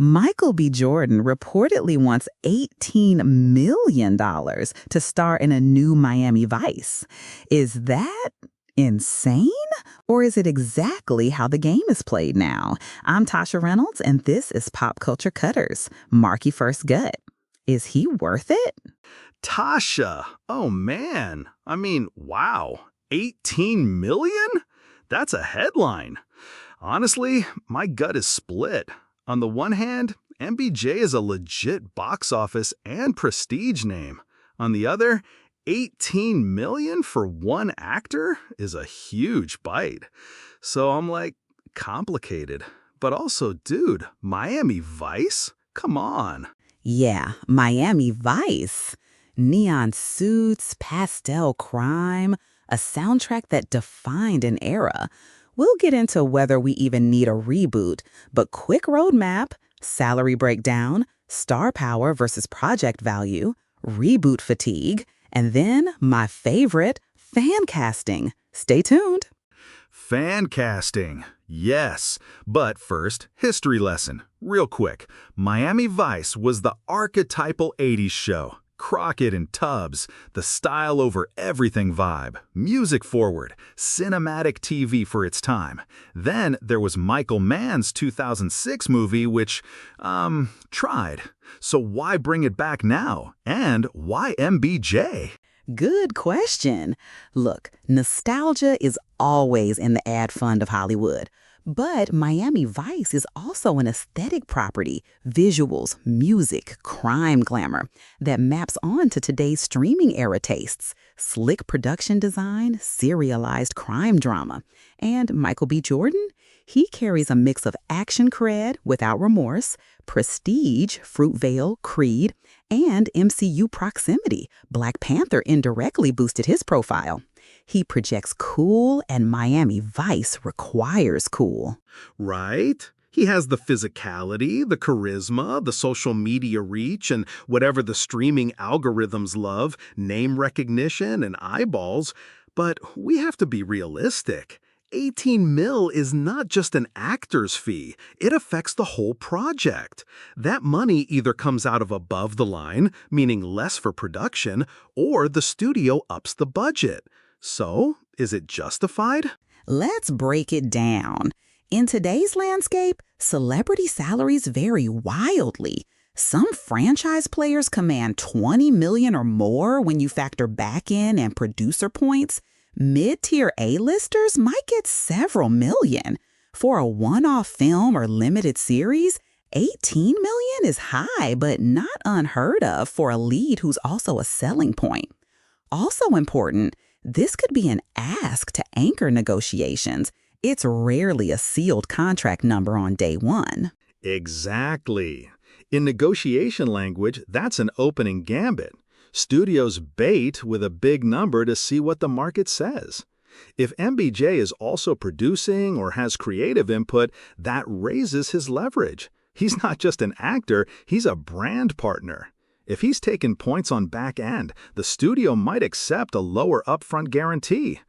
Michael B. Jordan reportedly wants $18 million to star in a new Miami Vice. Is that insane? Or is it exactly how the game is played now? I'm Tasha Reynolds, and this is Pop Culture Cutters. Marky First Gut. Is he worth it? Tasha, oh man. I mean, wow. 18 million? That's a headline. Honestly, my gut is split. On the one hand, MBJ is a legit box office and prestige name. On the other, 18 million for one actor is a huge bite. So I'm like, complicated. But also, dude, Miami Vice? Come on. Yeah, Miami Vice. Neon suits, pastel crime, a soundtrack that defined an era. We'll get into whether we even need a reboot, but quick roadmap, salary breakdown, star power versus project value, reboot fatigue, and then my favorite, fan casting. Stay tuned. Fan casting. Yes. But first, history lesson. Real quick. Miami Vice was the archetypal 80s show. Crockett and Tubbs, the style over everything vibe, music forward, cinematic TV for its time. Then there was Michael Mann's 2006 movie, which, tried. So why bring it back now? And why MBJ? Good question. Look, nostalgia is always in the ad fund of Hollywood. But Miami Vice is also an aesthetic property, visuals, music, crime glamour that maps onto today's streaming era tastes, slick production design, serialized crime drama. And Michael B. Jordan? He carries a mix of action cred without remorse, prestige, Fruitvale, Creed, and MCU proximity. Black Panther indirectly boosted his profile. He projects cool, and Miami Vice requires cool. Right? He has the physicality, the charisma, the social media reach, and whatever the streaming algorithms love, name recognition and eyeballs. But we have to be realistic. 18 mil is not just an actor's fee. It affects the whole project. That money either comes out of above the line, meaning less for production, or the studio ups the budget. So, is it justified? Let's break it down. In today's landscape, celebrity salaries vary wildly. Some franchise players command $20 million or more when you factor back-end and producer points. Mid-tier A-listers might get several million. For a one-off film or limited series, 18 million is high, but not unheard of for a lead who's also a selling point. Also important, this could be an ask to anchor negotiations. It's rarely a sealed contract number on day one. Exactly. In negotiation language, that's an opening gambit. Studios bait with a big number to see what the market says. If MBJ is also producing or has creative input, that raises his leverage. He's not just an actor, he's a brand partner. If he's taking points on back end, the studio might accept a lower upfront guarantee.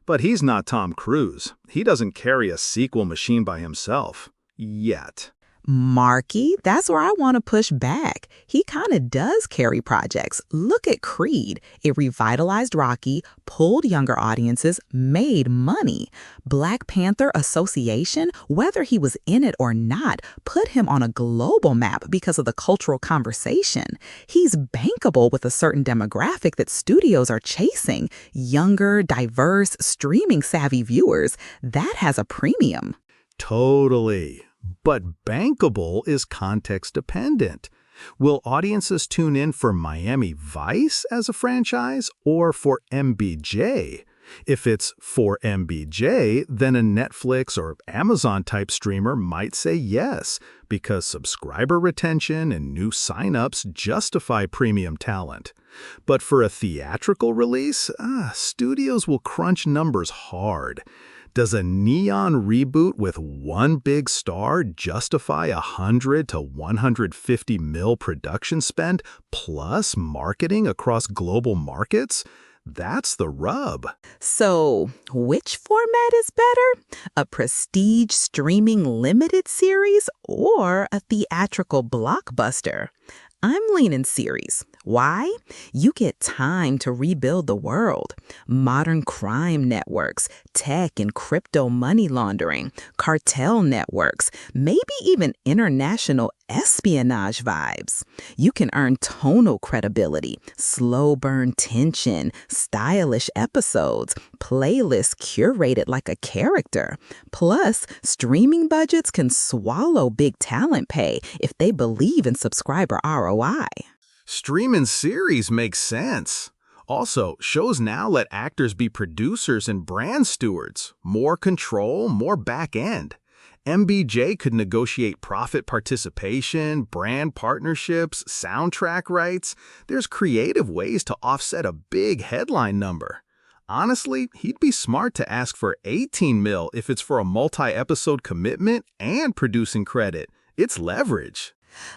But he's not Tom Cruise. He doesn't carry a sequel machine by himself. Yet. Marky, that's where I want to push back. He kind of does carry projects. Look at Creed. It revitalized Rocky, pulled younger audiences, made money. Black Panther Association, whether he was in it or not, put him on a global map because of the cultural conversation. He's bankable with a certain demographic that studios are chasing. Younger, diverse, streaming-savvy viewers. That has a premium. Totally. But bankable is context-dependent. Will audiences tune in for Miami Vice as a franchise or for MBJ? If it's for MBJ, then a Netflix or Amazon-type streamer might say yes, because subscriber retention and new signups justify premium talent. But for a theatrical release, studios will crunch numbers hard. Does a neon reboot with one big star justify $100 to $150 million production spend plus marketing across global markets? That's the rub. So, which format is better? A prestige streaming limited series or a theatrical blockbuster? I'm leaning series. Why? You get time to rebuild the world. Modern crime networks, tech and crypto money laundering, cartel networks, maybe even international espionage vibes. You can earn tonal credibility, slow burn tension, stylish episodes, playlists curated like a character. Plus, streaming budgets can swallow big talent pay if they believe in subscriber ROI. Streaming series makes sense. Also, shows now let actors be producers and brand stewards. More control, more back end. MBJ could negotiate profit participation, brand partnerships, soundtrack rights. There's creative ways to offset a big headline number. Honestly, he'd be smart to ask for 18 mil if it's for a multi-episode commitment and producing credit. It's leverage.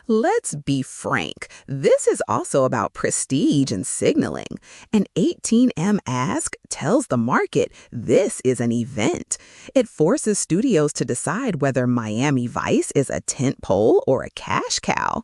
Let's be frank, this is also about prestige and signaling. An 18M ask tells the market this is an event. It forces studios to decide whether Miami Vice is a tentpole or a cash cow.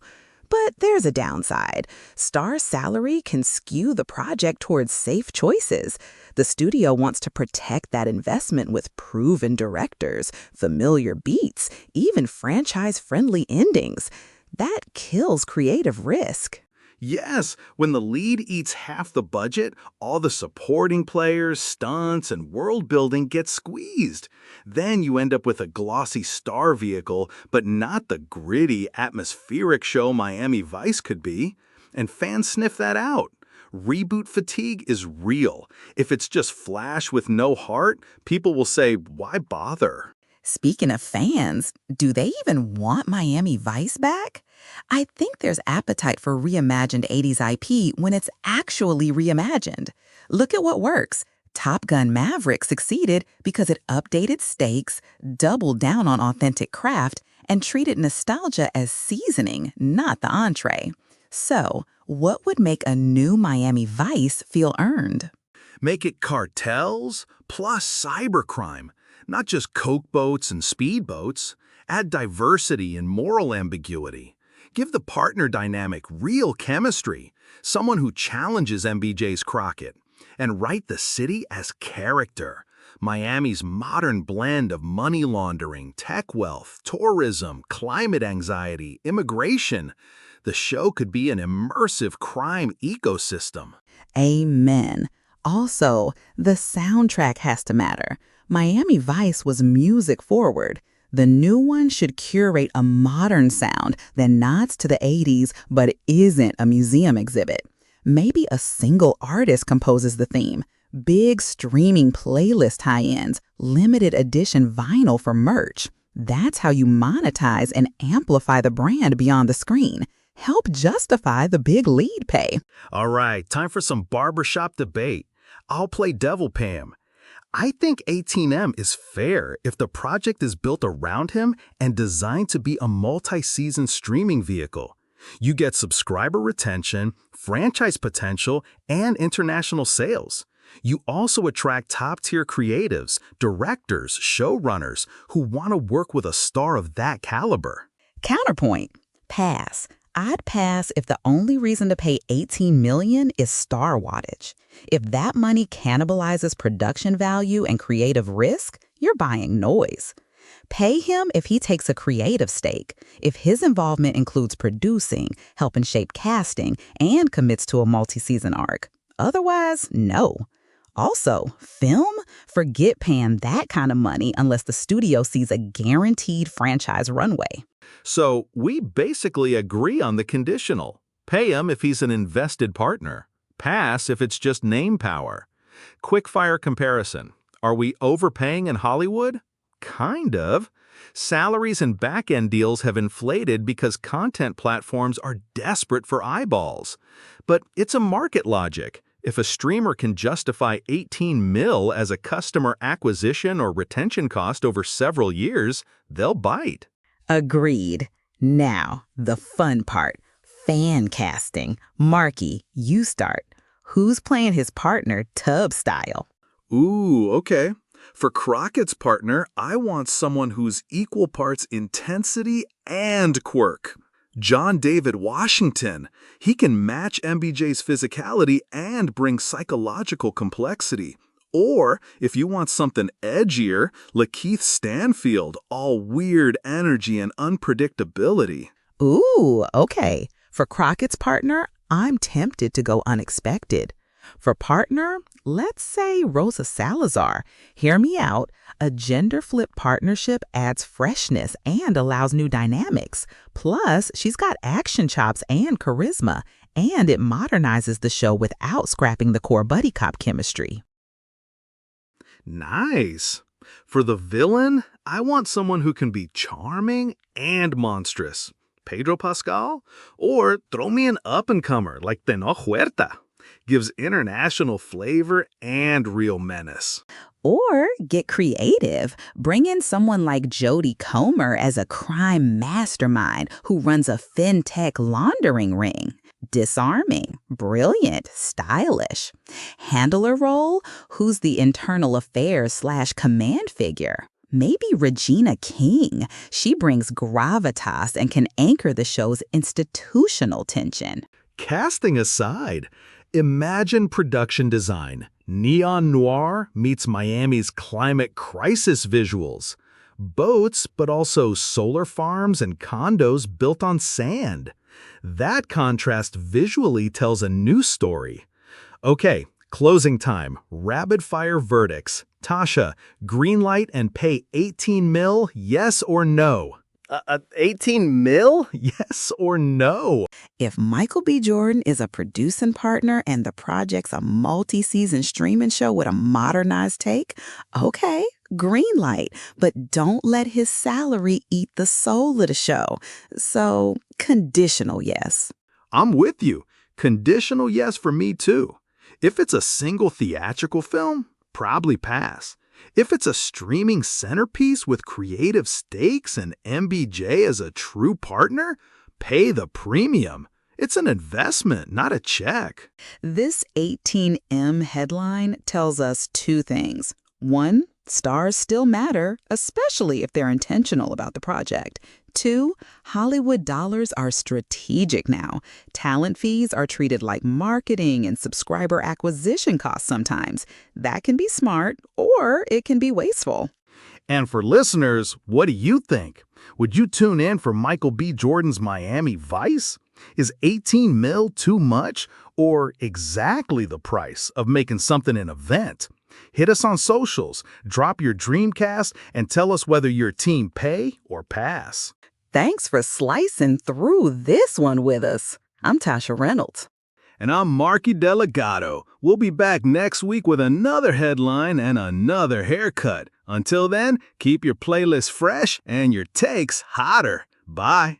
But there's a downside. Star salary can skew the project towards safe choices. The studio wants to protect that investment with proven directors, familiar beats, even franchise-friendly endings. That kills creative risk. Yes, when the lead eats half the budget, all the supporting players, stunts, and world building get squeezed. Then you end up with a glossy star vehicle, but not the gritty, atmospheric show Miami Vice could be. And fans sniff that out. Reboot fatigue is real. If it's just flash with no heart, people will say, why bother? Speaking of fans, do they even want Miami Vice back? I think there's appetite for reimagined 80s IP when it's actually reimagined. Look at what works. Top Gun Maverick succeeded because it updated stakes, doubled down on authentic craft, and treated nostalgia as seasoning, not the entree. So, what would make a new Miami Vice feel earned? Make it cartels plus cybercrime. Not just coke boats and speedboats. Add diversity and moral ambiguity. Give the partner dynamic real chemistry, someone who challenges MBJ's Crockett. And write the city as character. Miami's modern blend of money laundering, tech wealth, tourism, climate anxiety, immigration. The show could be an immersive crime ecosystem. Amen. Also, the soundtrack has to matter. Miami Vice was music forward. The new one should curate a modern sound that nods to the 80s but isn't a museum exhibit. Maybe a single artist composes the theme. Big streaming playlist tie-ins, limited edition vinyl for merch. That's how you monetize and amplify the brand beyond the screen. Help justify the big lead pay. All right, time for some barbershop debate. I'll play devil Pam. I think 18M is fair if the project is built around him and designed to be a multi-season streaming vehicle. You get subscriber retention, franchise potential, and international sales. You also attract top-tier creatives, directors, showrunners who want to work with a star of that caliber. Counterpoint. Pass. I'd pass if the only reason to pay $18 million is star wattage. If that money cannibalizes production value and creative risk, you're buying noise. Pay him if he takes a creative stake, if his involvement includes producing, helping shape casting, and commits to a multi-season arc. Otherwise, no. Also, film? Forget paying that kind of money unless the studio sees a guaranteed franchise runway. So we basically agree on the conditional. Pay him if he's an invested partner. Pass if it's just name power. Quickfire comparison. Are we overpaying in Hollywood? Kind of. Salaries and back-end deals have inflated because content platforms are desperate for eyeballs. But it's a market logic. If a streamer can justify 18 mil as a customer acquisition or retention cost over several years, they'll bite. Agreed. Now, the fun part. Fan casting. Marky, you start. Who's playing his partner tub style? Ooh, okay. For Crockett's partner, I want someone who's equal parts intensity and quirk. John David Washington. He can match MBJ's physicality and bring psychological complexity. Or, if you want something edgier, Lakeith Stanfield, all weird energy and unpredictability. Ooh, okay. For Crockett's partner, I'm tempted to go unexpected. For partner, let's say Rosa Salazar. Hear me out. A gender-flip partnership adds freshness and allows new dynamics. Plus, she's got action chops and charisma, and it modernizes the show without scrapping the core buddy cop chemistry. Nice. For the villain, I want someone who can be charming and monstrous. Pedro Pascal? Or throw me an up-and-comer like Tenoch Huerta. Gives international flavor and real menace. Or get creative. Bring in someone like Jodie Comer as a crime mastermind who runs a fintech laundering ring. Disarming, brilliant, stylish. Handler role, who's the internal affairs/command figure. Maybe Regina King. She brings gravitas and can anchor the show's institutional tension. Casting aside, imagine production design. Neon noir meets Miami's climate crisis visuals. Boats, but also solar farms and condos built on sand. That contrast visually tells a new story. Okay, closing time. Rapid fire verdicts. Tasha, green light and pay 18 mil, yes or no? 18 mil? Yes or no? If Michael B. Jordan is a producing partner and the project's a multi-season streaming show with a modernized take, okay, green light. But don't let his salary eat the soul of the show. So, conditional yes. I'm with you. Conditional yes for me too. If it's a single theatrical film, probably pass. If it's a streaming centerpiece with creative stakes and MBJ as a true partner, pay the premium. It's an investment, not a check. This 18M headline tells us two things. One, stars still matter, especially if they're intentional about the project. Two, Hollywood dollars are strategic now. Talent fees are treated like marketing and subscriber acquisition costs sometimes. That can be smart, or it can be wasteful. And for listeners, what do you think? Would you tune in for Michael B. Jordan's Miami Vice? Is 18 mil too much, or exactly the price of making something an event? Hit us on socials, drop your Dreamcast, and tell us whether you're team pay or pass. Thanks for slicing through this one with us. I'm Tasha Reynolds. And I'm Marky Delgado. We'll be back next week with another headline and another haircut. Until then, keep your playlist fresh and your takes hotter. Bye.